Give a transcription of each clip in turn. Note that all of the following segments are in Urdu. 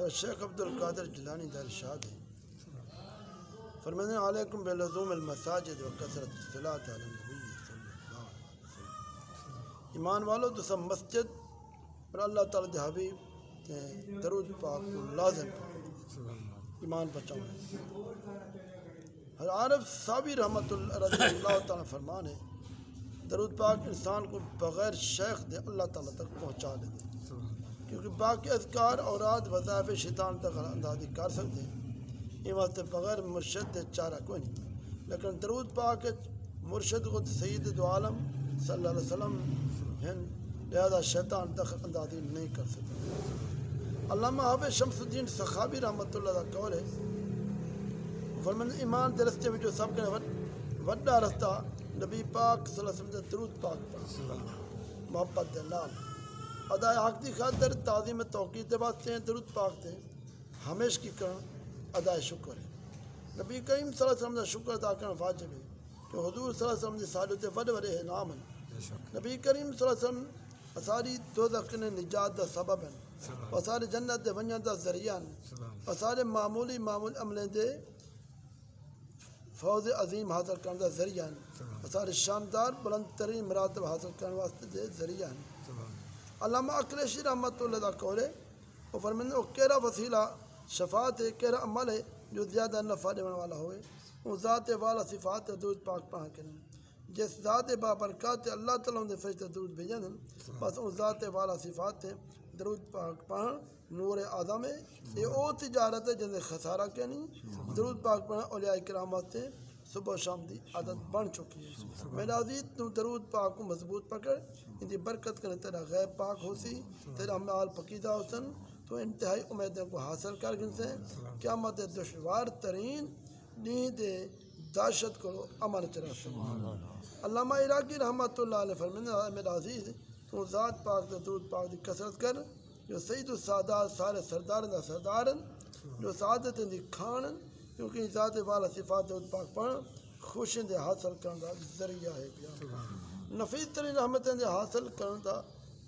حضرت شیخ عبد القادر جیلانی کا ارشاد ہے، فرماتے ہیں علیکم بلزوم المساجد و کثرت الصلاۃ علی النبی صلی اللہ علیہ وسلم۔ ایمان والو تو سب مسجد اور اللہ تعالیٰ دے حبیب تے درود پاک کو لازم کرو، ایمان بچاؤ۔ حضرت عارف صابی رحمۃ اللہ رضی اللہ تعالیٰ فرمان ہے، درود پاک انسان کو بغیر شیخ دے اللہ تعالیٰ تک پہنچا دے، کیونکہ باقی اذکار اوراد وظائف شیطان تک اندازی کر سکتے ہیں، یہ واسطے بغیر مرشد دے چارہ کوئی نہیں، لیکن درود پاک مرشد خود سید دو عالم صلی اللہ علیہ وسلم ہیں، لہذا شیطان دخل اندازی نہیں کر سکتے۔ علامہ حافظ شمس الدین سخاوی رحمۃ اللہ کا قول ہے، فرماتے ہیں ایمان دے رستے میں جو سب کے وڈا رستہ نبی پاک صلی اللہ علیہ وسلم دے درود پاک پر محبت دے نال ادائے حق دی خاطر تعظیم توقیر دے واسطے درود پاک تے ہمیشہ کی کرن ادائے شکر ہے۔ نبی کریم صلی اللہ علیہ وسلم دا شکر ادا کرنا واجب ہے کہ حضور صلی اللہ علیہ وسلم دی سالت وڈے وڈے انعام ہیں۔ نبی کریم صلی اللہ علیہ وسلم اساری دوزخ نے نجات دا سبب ہیں، اسارے جنت دے ونجن دا ذریعہ ہیں، اسارے معمول عملیں دے فوز عظیم حاصل کرنے دا ذریعہ ہیں، اسارے شاندار بلند ترین مراتب حاصل کرنے واسطے دے ذریعہ ہیں۔ علامہ اکریشی رحمۃ اللہ کا قول ہے، وہ فرماتے ہیں وہ کیڑا وسیلہ شفاعت ہے، کیڑا عمل ہے جو زیادہ نفع دینے والا ہوئے، وہ ذات والا صفات درود پاک پڑھا کریں، جس ذات بابرکات اللہ تعالیٰ نے فرشتے درود بھیجن ہیں، بس وہ ذات والا صفات درود پاک پڑھن نور اعظم ہے، یہ او تجارت ہے جن خسارہ کے نہیں، درود پاک پڑھن اولیاء کرام واسطے صبح و شام دی عادت بن چکی ہے۔ میرا عزیز تو درود پاک کو مضبوط پکڑ، ان کی برکت کرنے تیرا غیب پاک ہو سی، تیرا مال پکیزہ حسن، تو انتہائی امیدوں کو حاصل کر گن سے قیامت دشوار ترین نیند داشت کرو امن چرا سکو۔ علامہ عراقی رحمۃ اللہ علیہ فرماتے ہیں میرا عزیز تو ذات پاک درود پاک دی کثرت کر، جو سید السادات سارے سردارن دا سردارن، جو سعادت دی کھانن، کیونکہ ذات والا صفات درود پاک پڑھ خوشی دے حاصل کرنے دا ذریعہ ہے پیا، نفیس ترین رحمتیں دے حاصل کرنے دا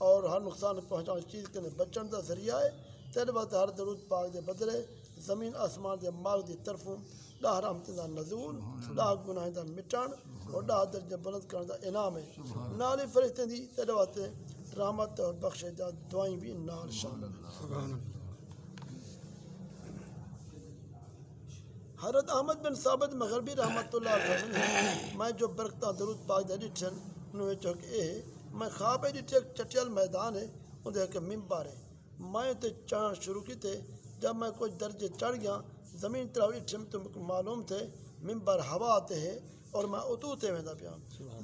اور ہر نقصان پہنچانے چیز کے بچن دا ذریعہ ہے۔ تیرے بات ہر درود پاک دے بدلے زمین آسمان دے ماغ دی طرفوں ڈاہ رحمتیں دا نزول، ڈاہ گناہ دا مٹان اور ڈاہ درجہ بلند کرنے دا انعام ہے۔ نالی فرشتے دی تیرے واسطے رحمت اور بخش دا دعائیں بھی نال شامل ہیں۔ حضرت احمد بن ثابت مغربی رحمۃ اللہ علیہ میں جو برکتاں درود پاک دے ڈٹھن انہوں چک اے میں خواب ڈٹھے چٹیل میدان ہے اندر کے ممبر ہے، میں تے چڑھنا شروع کیتے، جب میں کچھ درجے چڑھ گیا زمین طرف اٹھم تو معلوم تھے ممبر ہوا آتے ہے اور میں اتوتے میں دا پیا،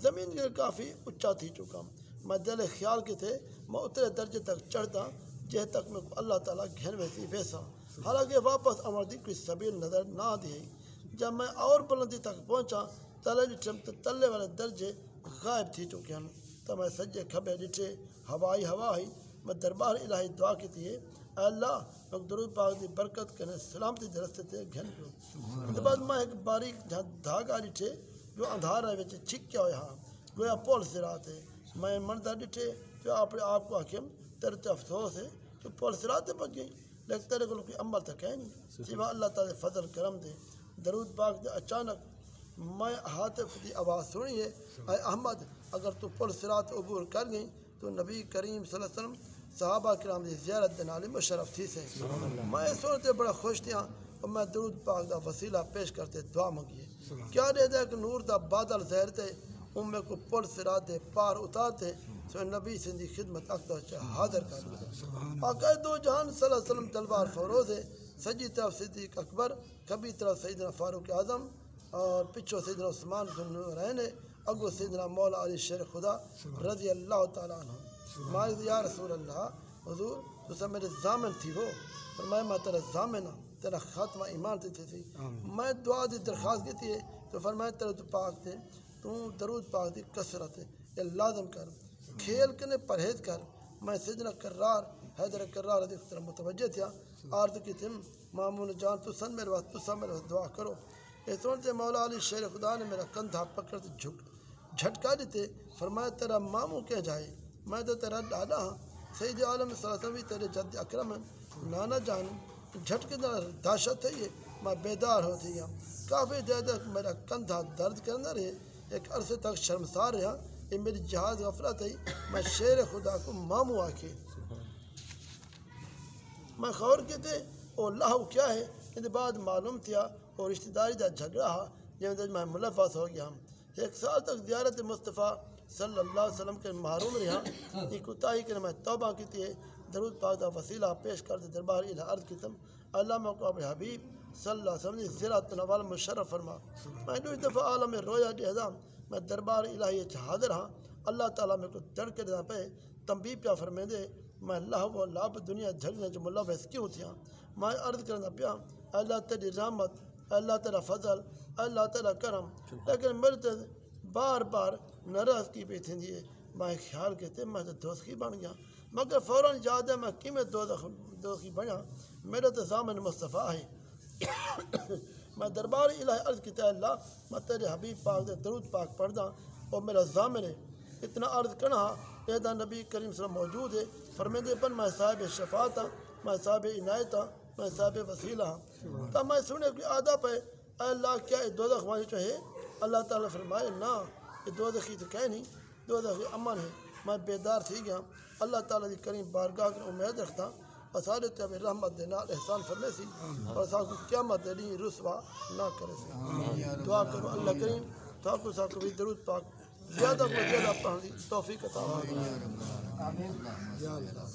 زمین کے کافی اچھا تھی چکا، میں دل خیال کے تھے میں اترے درجے تک چڑھتا جہ تک میں اللہ تعالیٰ گھر میں سی بیسا، حالانکہ واپس امر دی کوئی سبیل نظر نہ دی۔ جب میں اور بلندی تک پہنچا تلے ڈٹھم تو تلے والے درجے غائب تھی چکے ہیں، تو میں سجے کھبے ڈٹھے ہوا ہی میں دربار الہی دعا کی تھی، اے اللہ لوگ درود پاک دی برکت کرنے سلامتی دے رستے تے گھن پیو۔ اس کے بعد میں ایک باریک دھاگا ڈٹھے جو اندھارا وچ چھکیا ہویا ہاں گویا پول سرات ہے، میں منظر ڈٹھے جو اپنے آپ کو حکم تیرے تے افسوس ہے تو پول سرات پک گئی، لیکن تیرے کو کوئی عمل تک ہے نہیں سوا اللہ تعالی فضل کرم دے۔ درود پاک دے اچانک میں ہاتف دی آواز سنی ہے، اے احمد اگر تو پل صراط عبور کر گئی تو نبی کریم صلی اللہ علیہ وسلم صحابہ کرام دی زیارت دے نال مشرف تھی سے۔ میں سنتے بڑا خوش تھا اور میں درود پاک دا وسیلہ پیش کرتے دعا منگیے، کیا دے دے کہ نور دا بادل زہر تے امے کو پل صراط دے پار اتارتے سو نبی سندھی خدمت اقدس حاضر کر دیا۔ آقا دو جہان صلی اللہ علیہ وسلم تلوار فروز ہے، سجی طرف صدیق اکبر، کبھی طرف سیدنا فاروق اعظم اور پچھو سیدنا عثمان ذو النورین، اگو سیدنا مولا علی شیر خدا رضی اللہ تعالیٰ عنہ۔ مارد یا رسول اللہ حضور تو سب میرے ضامن تھی وہ، فرمایا میں تیرا ضامن ہوں، تیرا خاتمہ ایمان تھی تھی، میں دعا دی درخواست کی تھی تو فرمایا تیرا تو پاک تھے تو درود پاک دی کثرت ہے یہ لازم کر، کھیل کے پرہیز کر۔ میں سیدنا کرار حیدر کرار رضی اللہ متوجہ تھا، عرض کی تھی معمول جان تو سن میرے واسطے تو سب میرے واسطے دعا کرو۔ یہ سنتے مولا علی شیر خدا نے میرا کندھا پکڑ کے جھٹکا دیتے، فرمایا تیرا ماموں کہہ جائے میں تو تیرا ڈاڈا ہاں، سید عالم صلی اللہ علیہ وسلم تیرے جد اکرم ہیں، نانا جان جھٹکے دہشت ہے یہ میں بیدار ہوتی گیا کافی دیر تک میرا کندھا درد کرنا رہے ایک عرصے تک شرمسار رہا یہ میری جہاز غفلت ہے میں شیر خدا کو مامو آکے میں خور کے تھے اور اللہ کیا ہے ان بعد معلوم تھیا اور رشتہ داری دا جھگڑا ہا جن میں ملوث ہو گیا ایک سال تک زیارت مصطفیٰ صلی اللہ علیہ وسلم کے محروم رہا یہ کوتاہی کے میں توبہ کی تھی درود پاک دا وسیلہ پیش کرتے دربار الہ عرض کی تم اللہ میں کو اپنے حبیب صلی اللہ علیہ وسلم نے زیارت نوال مشرف فرما میں دو دفعہ عالم رویا دیہدام میں دربار الہی حاضر ہاں اللہ تعالیٰ میں کو دڑ کے دینا پہ تنبیہ پیا فرمے دے میں اللہ و لاب دنیا جھگنے جو ملوث کیوں تھیا میں عرض کرنا پیا اللہ تیری رحمت اللہ تیرا فضل اللہ تیرا کرم لیکن میرے بار بار ناراض کی پہ تھی میں خیال کہتے میں تو دوستی بن گیا مگر فوراً یاد ہے میں کی میں دوستی بنا میرا تو ضامن مصطفیٰ ہے میں دربار الہی عرض کی اللہ میں تیرے حبیب پاک دے درود پاک پڑھدا اور میرا ضامن ہے اتنا عرض کرنا ایدہ نبی کریم صلی اللہ علیہ وسلم موجود ہے فرمیدے پر میں صاحب شفاعت ہاں میں صاحب عنایت ہاں میں صاحب وسیلہ ہاں تب میں سنے کہ آدھا پہ اے اللہ کیا یہ دوزخ والی جو ہے اللہ تعالیٰ فرمائے نا یہ دوزخی تو کہیں نہیں دوزخی امن ہے میں بیدار تھی گیا اللہ تعالیٰ کی کریم بارگاہ کی امید رکھتا اور سارے طب رحمت دینا احسان فرمے سی اور ساتھ کو قیامت دینی رسوا نہ کرے سی دعا کرو اللہ کریم تاکہ ساتھ کو بھی درود پاک زیادہ کو زیادہ پڑھنے توفیق عطا فرمائے آمین یا اللہ